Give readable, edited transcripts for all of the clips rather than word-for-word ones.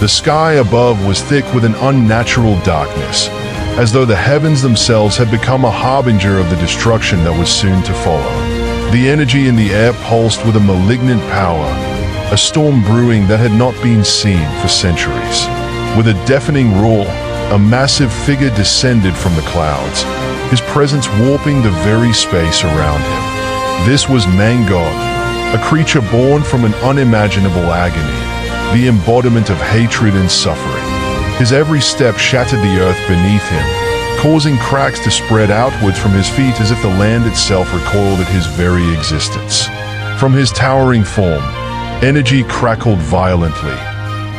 The sky above was thick with an unnatural darkness, as though the heavens themselves had become a harbinger of the destruction that was soon to follow. The energy in the air pulsed with a malignant power, a storm brewing that had not been seen for centuries. With a deafening roar, a massive figure descended from the clouds, his presence warping the very space around him. This was Mangog, a creature born from an unimaginable agony, the embodiment of hatred and suffering. His every step shattered the earth beneath him, causing cracks to spread outwards from his feet as if the land itself recoiled at his very existence. From his towering form, energy crackled violently,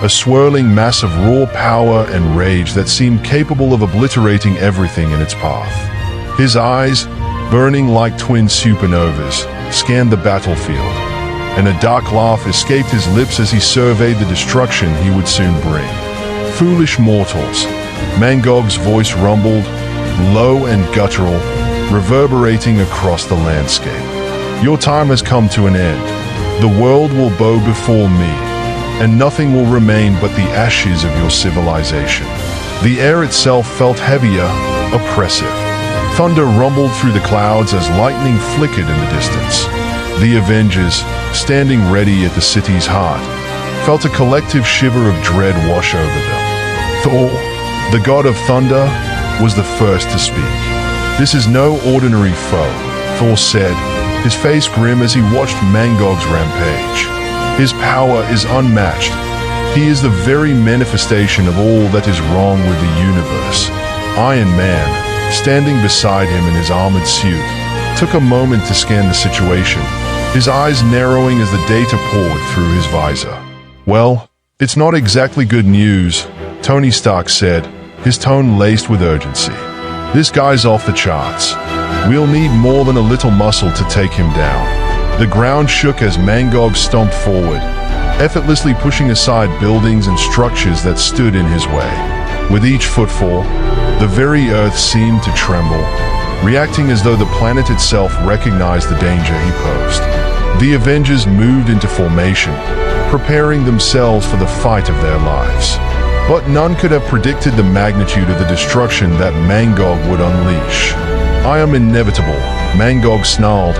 a swirling mass of raw power and rage that seemed capable of obliterating everything in its path. His eyes, burning like twin supernovas, scanned the battlefield, and a dark laugh escaped his lips as he surveyed the destruction he would soon bring. Foolish mortals, Mangog's voice rumbled, low and guttural, reverberating across the landscape. Your time has come to an end. The world will bow before me, and nothing will remain but the ashes of your civilization. The air itself felt heavier, oppressive. Thunder rumbled through the clouds as lightning flickered in the distance. The Avengers, standing ready at the city's heart, felt a collective shiver of dread wash over them. Thor, the god of thunder, was the first to speak. This is no ordinary foe, Thor said, his face grim as he watched Mangog's rampage. His power is unmatched. He is the very manifestation of all that is wrong with the universe. Iron Man, standing beside him in his armored suit, took a moment to scan the situation, his eyes narrowing as the data poured through his visor. Well, it's not exactly good news, Tony Stark said, his tone laced with urgency. This guy's off the charts. We'll need more than a little muscle to take him down. The ground shook as Mangog stomped forward, effortlessly pushing aside buildings and structures that stood in his way. With each footfall, the very earth seemed to tremble, reacting as though the planet itself recognized the danger he posed. The Avengers moved into formation, preparing themselves for the fight of their lives. But none could have predicted the magnitude of the destruction that Mangog would unleash. I am inevitable, Mangog snarled,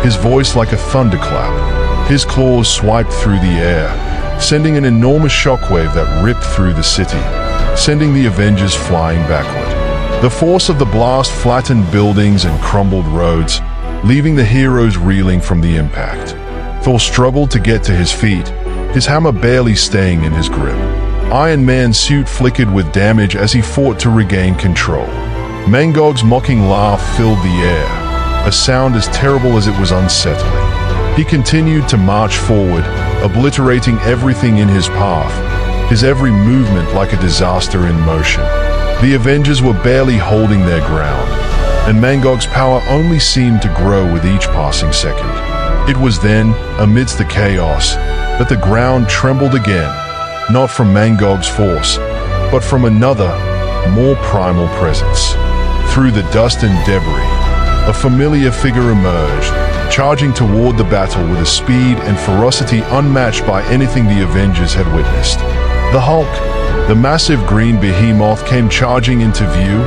his voice like a thunderclap. His claws swiped through the air, sending an enormous shockwave that ripped through the city, sending the Avengers flying backward. The force of the blast flattened buildings and crumbled roads, leaving the heroes reeling from the impact. Thor struggled to get to his feet, his hammer barely staying in his grip. Iron Man's suit flickered with damage as he fought to regain control. Mangog's mocking laugh filled the air, a sound as terrible as it was unsettling. He continued to march forward, obliterating everything in his path, his every movement like a disaster in motion. The Avengers were barely holding their ground, and Mangog's power only seemed to grow with each passing second. It was then, amidst the chaos, that the ground trembled again, not from Mangog's force, but from another, more primal presence. Through the dust and debris, a familiar figure emerged, charging toward the battle with a speed and ferocity unmatched by anything the Avengers had witnessed. The Hulk, the massive green behemoth, came charging into view,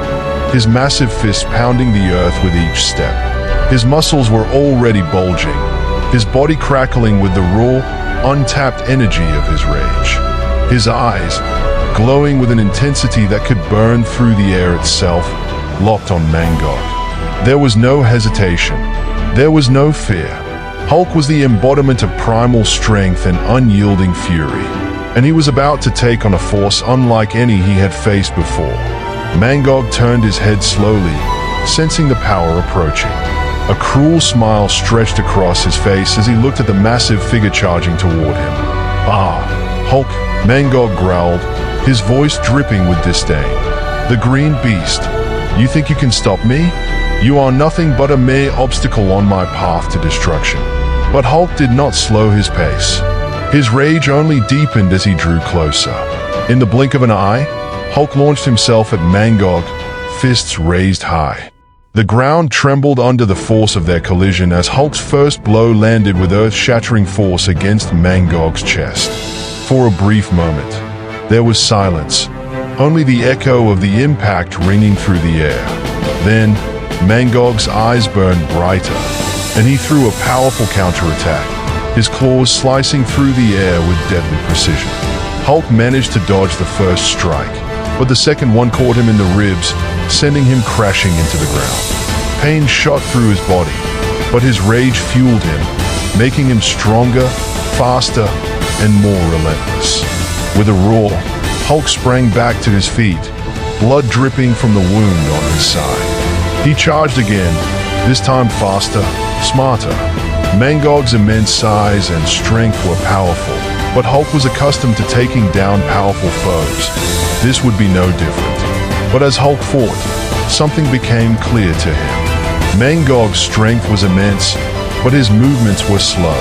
his massive fists pounding the earth with each step. His muscles were already bulging, his body crackling with the raw, untapped energy of his rage. His eyes, glowing with an intensity that could burn through the air itself, locked on Mangog. There was no hesitation. There was no fear. Hulk was the embodiment of primal strength and unyielding fury, and he was about to take on a force unlike any he had faced before. Mangog turned his head slowly, sensing the power approaching. A cruel smile stretched across his face as he looked at the massive figure charging toward him. "Ah, Hulk," Mangog growled, his voice dripping with disdain. "The green beast. You think you can stop me? You are nothing but a mere obstacle on my path to destruction." But Hulk did not slow his pace. His rage only deepened as he drew closer. In the blink of an eye, Hulk launched himself at Mangog, fists raised high. The ground trembled under the force of their collision as Hulk's first blow landed with earth-shattering force against Mangog's chest. For a brief moment, There was silence, only the echo of the impact ringing through the air. Then, Mangog's eyes burned brighter, and he threw a powerful counterattack, his claws slicing through the air with deadly precision. Hulk managed to dodge the first strike, but the second one caught him in the ribs, sending him crashing into the ground. Pain shot through his body, but his rage fueled him, making him stronger, faster, and more relentless. With a roar, Hulk sprang back to his feet, blood dripping from the wound on his side. He charged again, this time faster, smarter. Mangog's immense size and strength were powerful, but Hulk was accustomed to taking down powerful foes. This would be no different. But as Hulk fought, something became clear to him. Mangog's strength was immense, but his movements were slow.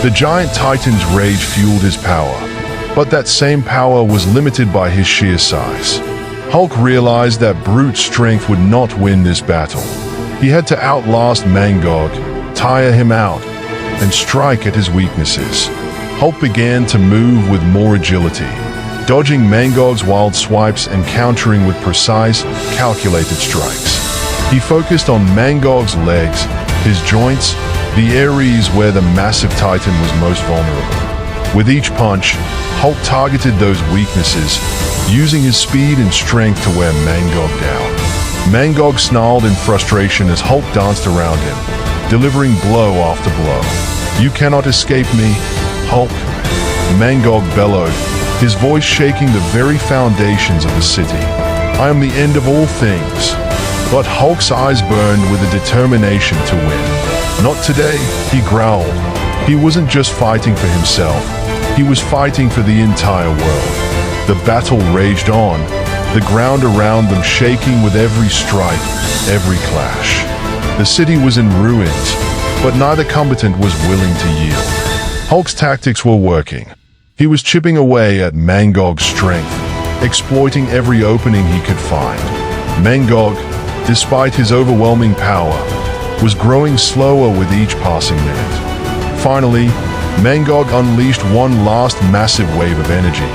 The giant titan's rage fueled his power, but that same power was limited by his sheer size. Hulk realized that brute strength would not win this battle. He had to outlast Mangog, tire him out, and strike at his weaknesses. Hulk began to move with more agility, dodging Mangog's wild swipes and countering with precise, calculated strikes. He focused on Mangog's legs, his joints, the areas where the massive titan was most vulnerable. With each punch, Hulk targeted those weaknesses, using his speed and strength to wear Mangog down. Mangog snarled in frustration as Hulk danced around him, delivering blow after blow. "You cannot escape me, Hulk," Mangog bellowed, his voice shaking the very foundations of the city. "I am the end of all things." But Hulk's eyes burned with a determination to win. "Not today," he growled. He wasn't just fighting for himself, he was fighting for the entire world. The battle raged on, the ground around them shaking with every strike, every clash. The city was in ruins, but neither combatant was willing to yield. Hulk's tactics were working. He was chipping away at Mangog's strength, exploiting every opening he could find. Mangog, despite his overwhelming power, was growing slower with each passing minute. Finally, Mangog unleashed one last massive wave of energy,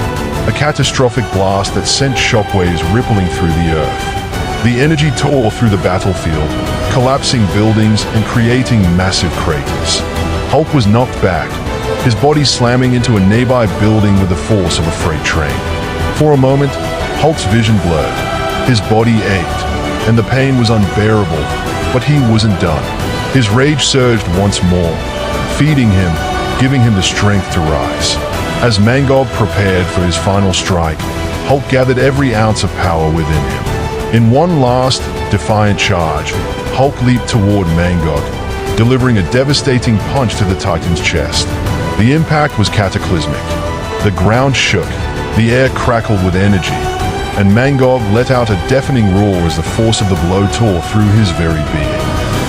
a catastrophic blast that sent shockwaves rippling through the earth. The energy tore through the battlefield, collapsing buildings and creating massive craters. Hulk was knocked back, his body slamming into a nearby building with the force of a freight train. For a moment, Hulk's vision blurred, his body ached, and the pain was unbearable, but he wasn't done. His rage surged once more, feeding him, giving him the strength to rise. As Mangog prepared for his final strike, Hulk gathered every ounce of power within him. In one last, defiant charge, Hulk leaped toward Mangog, delivering a devastating punch to the Titan's chest. The impact was cataclysmic. The ground shook, the air crackled with energy, and Mangog let out a deafening roar as the force of the blow tore through his very being.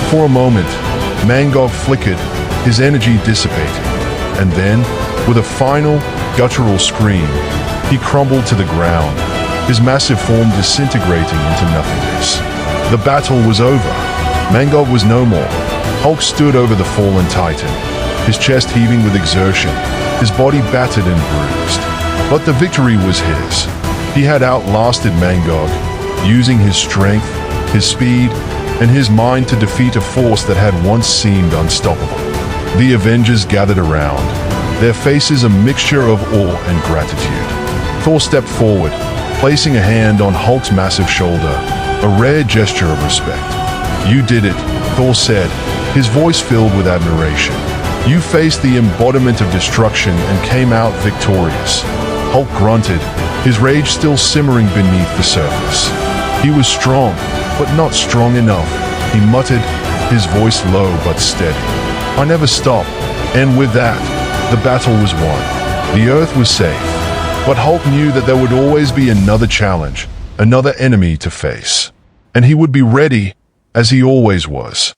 For a moment, Mangog flickered, his energy dissipating, and then, with a final, guttural scream, he crumbled to the ground, his massive form disintegrating into nothingness. The battle was over. Mangog was no more. Hulk stood over the fallen Titan, his chest heaving with exertion, his body battered and bruised. But the victory was his. He had outlasted Mangog, using his strength, his speed, and his mind to defeat a force that had once seemed unstoppable. The Avengers gathered around, their faces a mixture of awe and gratitude. Thor stepped forward, placing a hand on Hulk's massive shoulder, a rare gesture of respect. "You did it," Thor said, his voice filled with admiration. "You faced the embodiment of destruction and came out victorious." Hulk grunted, his rage still simmering beneath the surface. He was strong, but not strong enough, he muttered, his voice low but steady. "I never stop." And with that, the battle was won. The Earth was safe. But Hulk knew that there would always be another challenge, another enemy to face. And he would be ready, as he always was.